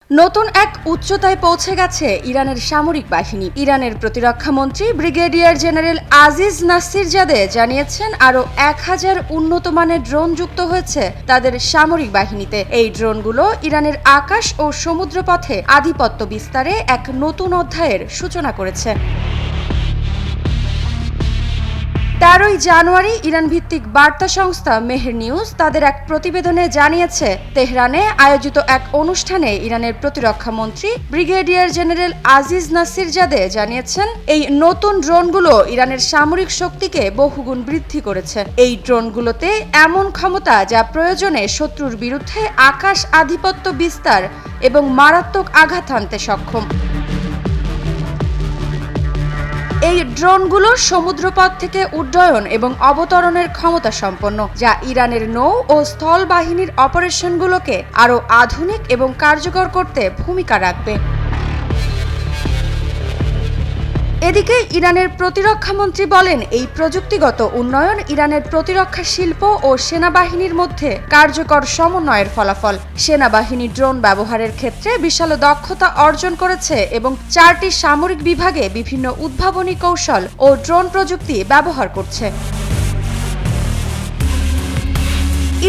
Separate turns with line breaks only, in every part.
নতুন এক উচ্চতায় পৌঁছে গেছে ইরানের সামরিক বাহিনী। ইরানের প্রতিরক্ষা মন্ত্রী ব্রিগেডিয়ার জেনারেল আজিজ নাসিরজাদে জানিয়েছেন আরও 1000 উন্নত মানের ড্রোন যুক্ত হয়েছে তাদের সামরিক বাহিনীতে। এই ড্রোনগুলো ইরানের আকাশ ও সমুদ্রপথে আধিপত্য বিস্তারে এক নতুন অধ্যায়ের সূচনা করেছে। 13 জানুয়ারি ইরান ভিত্তিক বার্তা সংস্থা মেহের নিউজ তাদের এক প্রতিবেদনে জানিয়েছে, তেহরানে আয়োজিত এক অনুষ্ঠানে ইরানের প্রতিরক্ষা মন্ত্রী ব্রিগেডিয়ার জেনারেল আজিজ নাসিরজাদে জানিয়েছেন এই নতুন ড্রোনগুলো ইরানের সামরিক শক্তিকে বহুগুণ বৃদ্ধি করেছে। এই ড্রোনগুলোতে এমন ক্ষমতা যা প্রয়োজনে শত্রুর বিরুদ্ধে আকাশ আধিপত্য বিস্তার এবং মারাত্মক আঘাত হানতে সক্ষম। এই ড্রোনগুলো সমুদ্রপথ থেকে উড্ডয়ন এবং অবতরণের ক্ষমতা সম্পন্ন, যা ইরানের নৌ ও স্থল বাহিনীর অপারেশনগুলোকে আরও আধুনিক এবং কার্যকর করতে ভূমিকা রাখবে। এদিকে ইরানের প্রতিরক্ষা মন্ত্রী বলেন, এই প্রযুক্তিগত উন্নয়ন ইরানের প্রতিরক্ষা শিল্প ও সেনাবাহিনীর মধ্যে কার্যকর সমন্বয়ের ফলাফল। সেনাবাহিনী ড্রোন ব্যবহারের ক্ষেত্রে বিশাল দক্ষতা অর্জন করেছে এবং 4টি সামরিক বিভাগে বিভিন্ন উদ্ভাবনী কৌশল ও ড্রোন প্রযুক্তি ব্যবহার করছে।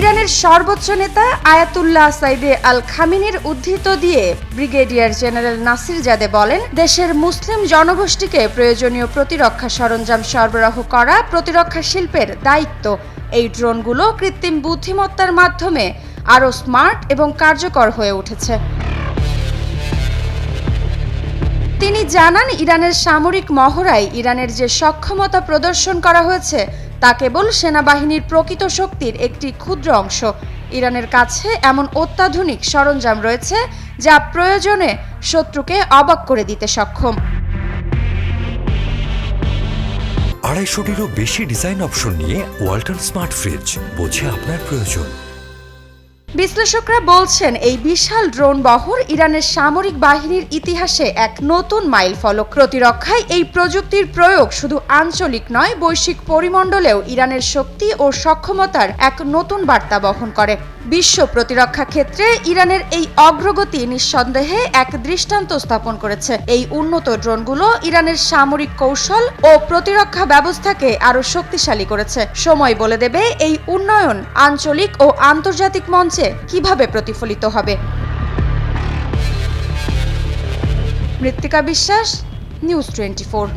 ইরানের সর্বোচ্চ নেতা আয়াতুল্লাহ সাইদে আল খামিনির উদ্ধৃত দিয়ে ব্রিগেডিয়ার জেনারেল নাসিরজাদে বলেন, দেশের মুসলিম জনগোষ্ঠীকে প্রয়োজনীয় প্রতিরক্ষা সরঞ্জাম সরবরাহ করা প্রতিরক্ষা শিল্পের দায়িত্ব। এই ড্রোনগুলো কৃত্রিম বুদ্ধিমত্তার মাধ্যমে আরও স্মার্ট এবং কার্যকর হয়ে উঠেছে। তিনি জানান, ইরানের সামরিক মহড়ায় ইরানের যে সক্ষমতা প্রদর্শন করা হয়েছে তা কেবল সেনাবাহিনীর প্রকৃত শক্তির একটি ক্ষুদ্র অংশ। ইরানের কাছে এমন অত্যাধুনিক সরঞ্জাম রয়েছে যা প্রয়োজনে শত্রুকে অবাক করে দিতে সক্ষম।
250-টিরও বেশি ডিজাইন অপশন নিয়ে ওয়ালটন স্মার্ট ফ্রিজ, বোঝে আপনার প্রয়োজন।
বিশ্লেষকরা বলছেন, এই বিশাল ড্রোন বহর ইরানের সামরিক বাহিনীর ইতিহাসে এক নতুন মাইলফলক। প্রতিরক্ষায় এই প্রযুক্তির প্রয়োগ শুধু আঞ্চলিক নয়, বৈশ্বিক পরিমণ্ডলেও ইরানের শক্তি ও সক্ষমতার এক নতুন বার্তা বহন করে। বিশ্ব প্রতিরক্ষা ক্ষেত্রে ইরানের এই অগ্রগতি নিঃসন্দেহে এক দৃষ্টান্ত স্থাপন করেছে। এই উন্নত ড্রোনগুলো ইরানের সামরিক কৌশল ও প্রতিরক্ষা ব্যবস্থাকে আরও শক্তিশালী করেছে। সময় বলে দেবে এই উন্নয়ন আঞ্চলিক ও আন্তর্জাতিক মঞ্চে কিভাবে প্রতিফলিত হবে। মৃত্তিকা বিশ্বাস, নিউজ 24।